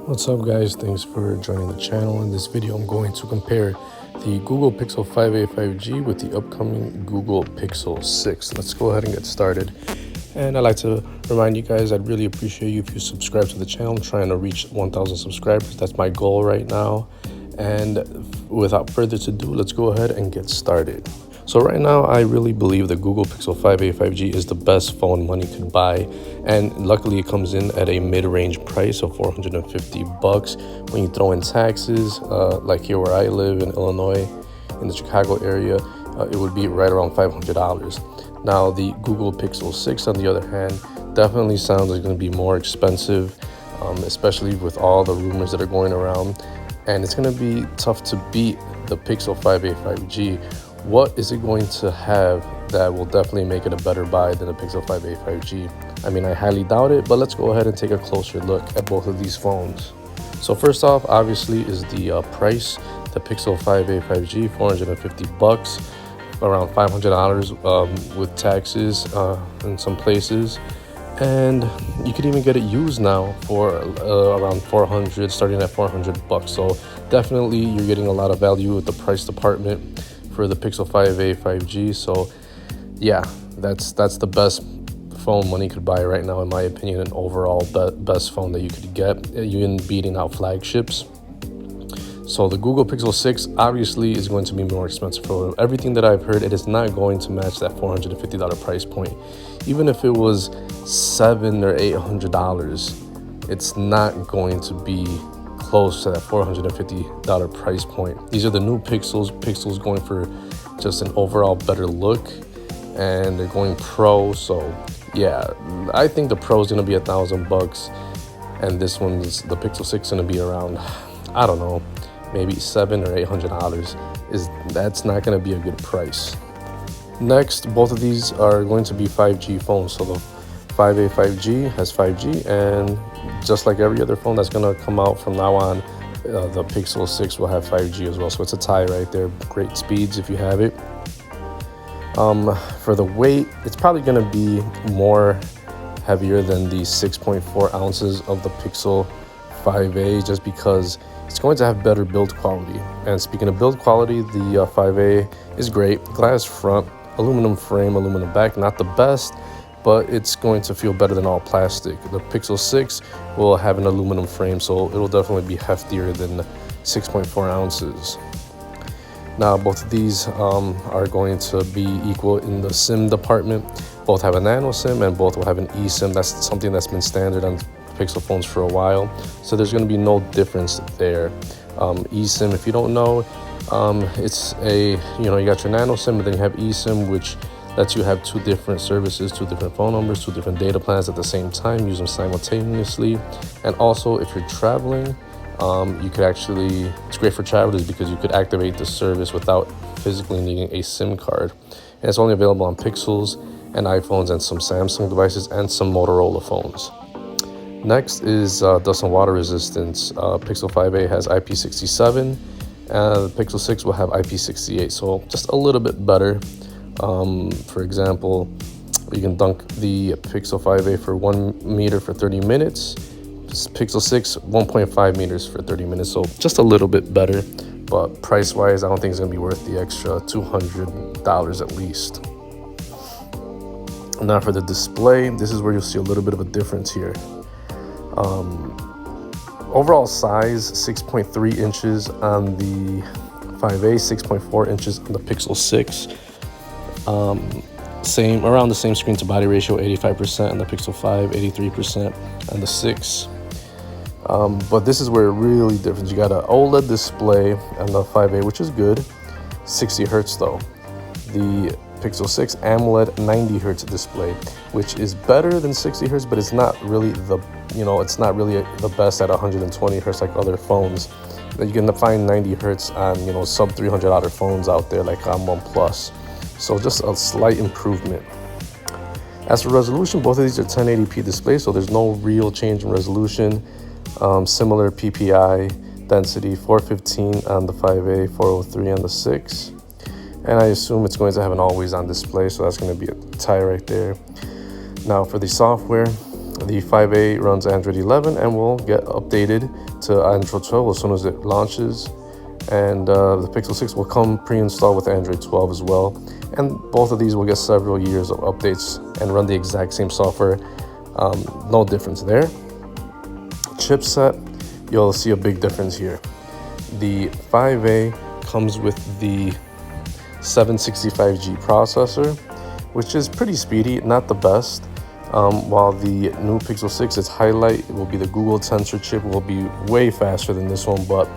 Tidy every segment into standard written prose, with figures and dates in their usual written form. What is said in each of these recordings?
What's up guys, thanks for joining the channel. In this video I'm going to compare the Google Pixel 5a 5G with the upcoming Google Pixel 6. Let's go ahead and get started. And I'd like to remind you guys, I'd really appreciate you if you subscribe to the channel. I'm trying to reach 1,000 subscribers. That's my goal right now. And without further ado, let's go ahead and get started. So right now, I really believe the Google Pixel 5a 5G is the best phone money could buy. And luckily, it comes in at a mid-range price of $450. When you throw in taxes, like here where I live in Illinois, in the Chicago area, it would be right around $500. Now, the Google Pixel 6, on the other hand, definitely sounds like it's going to be more expensive, especially with all the rumors that are going around. And it's going to be tough to beat the Pixel 5a 5G. What is it going to have that will definitely make it a better buy than the Pixel 5a 5G? I mean, I highly doubt it, but let's go ahead and take a closer look at both of these phones. So first off, obviously, is the price. The Pixel 5a 5G, $450, around $500 with taxes in some places. And you could even get it used now for around $400, starting at $400. So definitely you're getting a lot of value at the price department for the Pixel 5a 5G. So yeah, that's the best phone money could buy right now, in my opinion, an overall best phone that you could get, even beating out flagships. So the Google Pixel 6 obviously is going to be more expensive. For everything that I've heard, it is not going to match that $450 price point. Even if it was $700 or $800, it's not going to be close to that $450 price point. These are the new Pixels going for just an overall better look, and they're going Pro. So yeah, I think the Pro is going to be $1,000, and this one's, the Pixel 6, going to be around, I don't know, maybe $700 or $800. That's not going to be a good price. Next, both of these are going to be 5G phones. So the 5a 5G has 5G, and just like every other phone that's going to come out from now on, the Pixel 6 will have 5G as well. So it's a tie right there. Great speeds if you have it. For the weight, it's probably going to be more heavier than the 6.4 ounces of the Pixel 5a, just because it's going to have better build quality. And speaking of build quality, the 5a is great. Glass front, aluminum frame, aluminum back, not the best, but it's going to feel better than all plastic. The Pixel 6 will have an aluminum frame, so it'll definitely be heftier than 6.4 ounces. Now, both of these are going to be equal in the SIM department. Both have a nano SIM and both will have an eSIM. That's something that's been standard on Pixel phones for a while, so there's going to be no difference there. eSIM, if you don't know, it's a, you got your nano SIM, but then you have eSIM, which lets you have two different services, two different phone numbers, two different data plans at the same time, use them simultaneously. And also, if you're traveling, you could actually, it's great for travelers because you could activate the service without physically needing a SIM card. And it's only available on Pixels and iPhones and some Samsung devices and some Motorola phones. Next is dust and water resistance. Pixel 5a has IP67, and the Pixel 6 will have IP68, so just a little bit better. For example, you can dunk the Pixel 5a for 1 meter for 30 minutes. Pixel 6, 1.5 meters for 30 minutes, so just a little bit better. But price-wise, I don't think it's going to be worth the extra $200 at least. Now for the display, this is where you'll see a little bit of a difference here. Overall size, 6.3 inches on the 5a, 6.4 inches on the Pixel 6. Around the same screen to body ratio, 85% on the Pixel 5, 83% on the 6. But this is where it really differs. You got an OLED display on the 5a, which is good, 60 hertz though. The Pixel 6 AMOLED 90 hertz display, which is better than 60 hertz, but it's not really it's not really the best at 120 hertz like other phones. You can find 90 hertz on sub $300 phones out there like on OnePlus. So just a slight improvement. As for resolution, both of these are 1080p displays, so there's no real change in resolution. Similar PPI density, 415 on the 5a, 403 on the 6. And I assume it's going to have an always-on display, so that's going to be a tie right there. Now for the software, The 5A runs Android 11 and will get updated to Android 12 as soon as it launches. And the Pixel 6 will come pre-installed with Android 12 as well. And both of these will get several years of updates and run the exact same software. No difference there. Chipset, you'll see a big difference here. The 5A comes with the 765G processor, which is pretty speedy, not the best. While the new Pixel 6, its highlight, it will be the Google Tensor chip, will be way faster than this one. But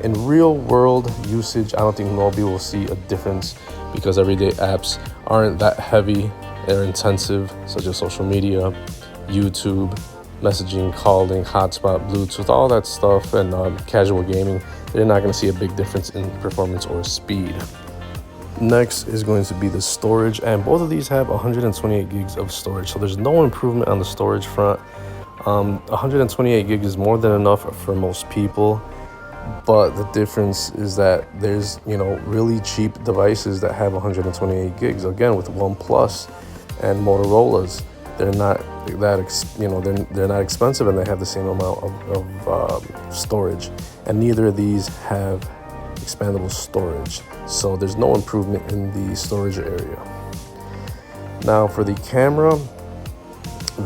in real world usage, I don't think nobody will see a difference because everyday apps aren't that heavy or intensive, such as social media, YouTube, messaging, calling, hotspot, Bluetooth, all that stuff, and casual gaming. They're not going to see a big difference in performance or speed. Next is going to be the storage, and both of these have 128 gigs of storage, so there's no improvement on the storage front. 128 gigs is more than enough for most people, but the difference is that there's really cheap devices that have 128 gigs. Again, with OnePlus and Motorola's, they're not that they're not expensive, and they have the same amount of storage, and neither of these have expandable storage, so there's no improvement in the storage area. Now for the camera,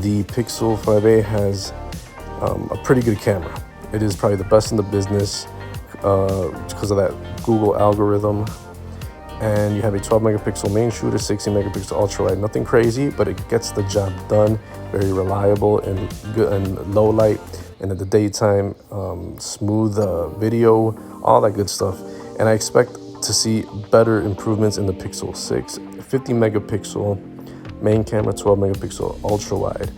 the Pixel 5a has a pretty good camera. It is probably the best in the business because of that Google algorithm. And you have a 12 megapixel main shooter, 16 megapixel ultra wide. Nothing crazy, but it gets the job done. Very reliable and good and low light, and in the daytime, smooth video, all that good stuff. And I expect to see better improvements in the Pixel 6. 50 megapixel main camera, 12 megapixel ultra wide.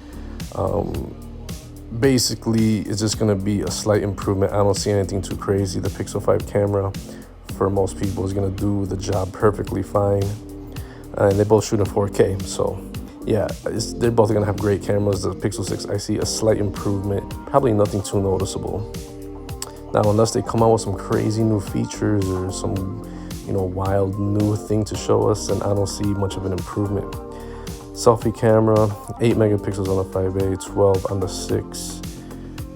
Basically, it's just going to be a slight improvement. I don't see anything too crazy. The Pixel 5 camera, for most people, is going to do the job perfectly fine. And they both shoot in 4K. So, yeah, they're both going to have great cameras. The Pixel 6, I see a slight improvement. Probably nothing too noticeable. Now, unless they come out with some crazy new features or some, wild new thing to show us, then I don't see much of an improvement. Selfie camera, 8 megapixels on the 5A, 12 on the 6.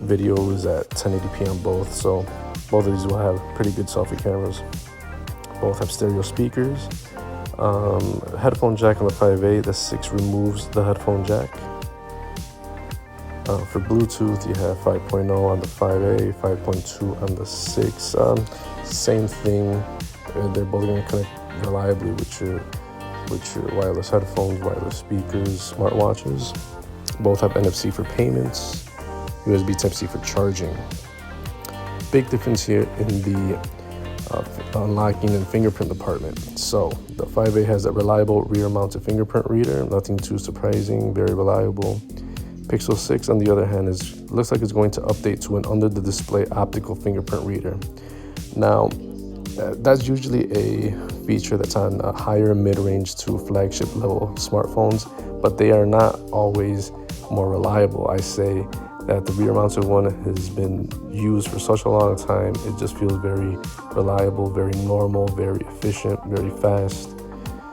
Video is at 1080p on both, so both of these will have pretty good selfie cameras. Both have stereo speakers. Headphone jack on the 5A, the 6 removes the headphone jack. For Bluetooth, you have 5.0 on the 5A, 5.2 on the 6. Same thing. They're both going to connect reliably with your wireless headphones, wireless speakers, smartwatches. Both have NFC for payments, USB Type-C for charging. Big difference here in the unlocking and fingerprint department. So the 5A has that reliable rear-mounted fingerprint reader, nothing too surprising, very reliable. Pixel 6, on the other hand, looks like it's going to update to an under-the-display optical fingerprint reader. Now, that's usually a feature that's on higher mid-range to flagship level smartphones, but they are not always more reliable. I say that the rear-mounted one has been used for such a long time. It just feels very reliable, very normal, very efficient, very fast.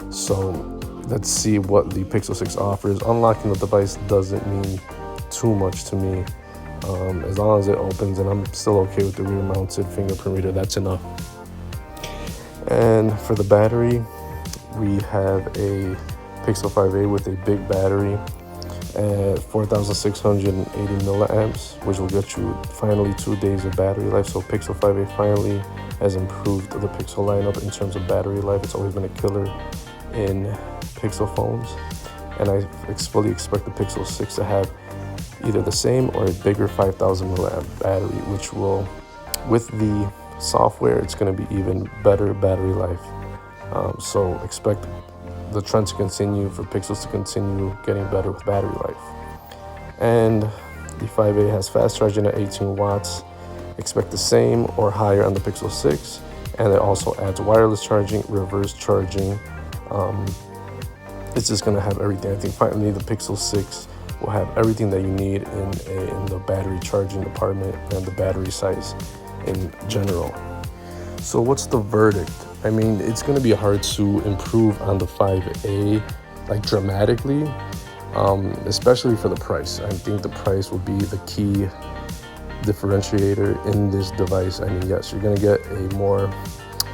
So let's see what the Pixel 6 offers. Unlocking the device doesn't mean too much to me. As long as it opens and I'm still okay with the rear-mounted fingerprint reader, that's enough. And for the battery, we have a Pixel 5a with a big battery at 4,680 milliamps, which will get you finally 2 days of battery life. So Pixel 5a finally has improved the Pixel lineup in terms of battery life. It's always been a killer in Pixel phones, and I fully expect the Pixel 6 to have either the same or a bigger 5,000 milliamp battery, which will, with the software, it's going to be even better battery life. So expect the trend to continue, for Pixels to continue getting better with battery life. And the 5a has fast charging at 18 watts. Expect the same or higher on the Pixel 6, and it also adds wireless charging, reverse charging. It's just going to have everything. I think finally the Pixel 6 will have everything that you need in the battery charging department and the battery size in general. So what's the verdict? I mean, it's going to be hard to improve on the 5a like dramatically, especially for the price. I think the price will be the key differentiator in this device. I mean, yes, you're gonna get a more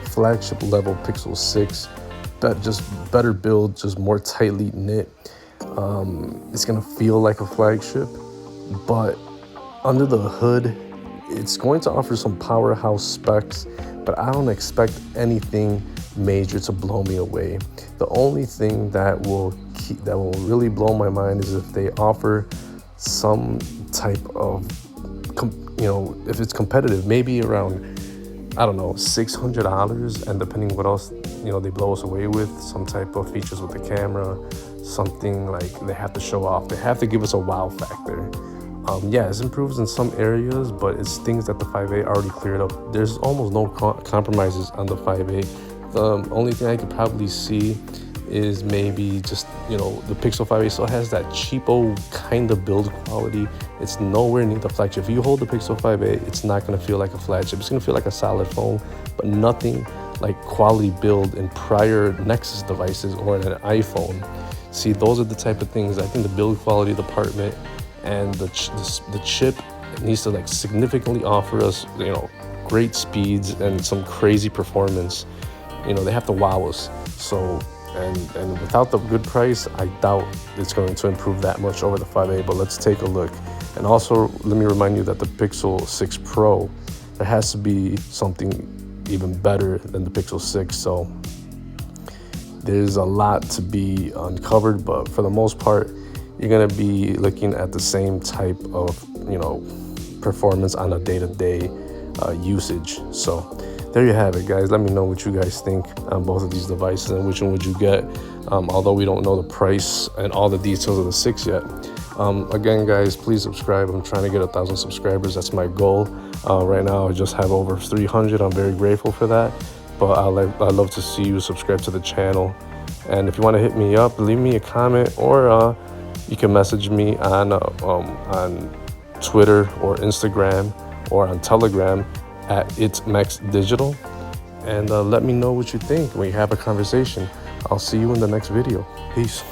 flagship level Pixel 6, but just better build, just more tightly knit. It's gonna feel like a flagship, but under the hood, it's going to offer some powerhouse specs, but I don't expect anything major to blow me away. The only thing that will really blow my mind is if they offer some type of, if it's competitive, maybe around, I don't know, $600, and depending what else, they blow us away with, some type of features with the camera, something like they have to show off. They have to give us a wow factor. It improves in some areas, but it's things that the 5A already cleared up. There's almost no compromises on the 5A. The only thing I could probably see is maybe just, the Pixel 5A still has that cheapo kind of build quality. It's nowhere near the flagship. If you hold the Pixel 5A, it's not going to feel like a flagship. It's going to feel like a solid phone, but nothing like quality build in prior Nexus devices or in an iPhone. See, those are the type of things. I think the build quality department and the chip needs to significantly offer us, great speeds and some crazy performance. They have to wow us. So, and without the good price, I doubt it's going to improve that much over the 5A, but let's take a look. And also, let me remind you that the Pixel 6 Pro, there has to be something even better than the Pixel 6. So there's a lot to be uncovered, but for the most part, you're going to be looking at the same type of, performance on a day-to-day usage. So there you have it, guys. Let me know what you guys think on both of these devices and which one would you get, although we don't know the price and all the details of the 6 yet. Again, guys, please subscribe. I'm trying to get 1,000 subscribers. That's my goal. Right now, I just have over 300. I'm very grateful for that, but I'd love to see you subscribe to the channel. And if you want to hit me up, leave me a comment, or you can message me on Twitter or Instagram or on Telegram at itsmaxdigital, and let me know what you think. We have a conversation. I'll see you in the next video. Peace.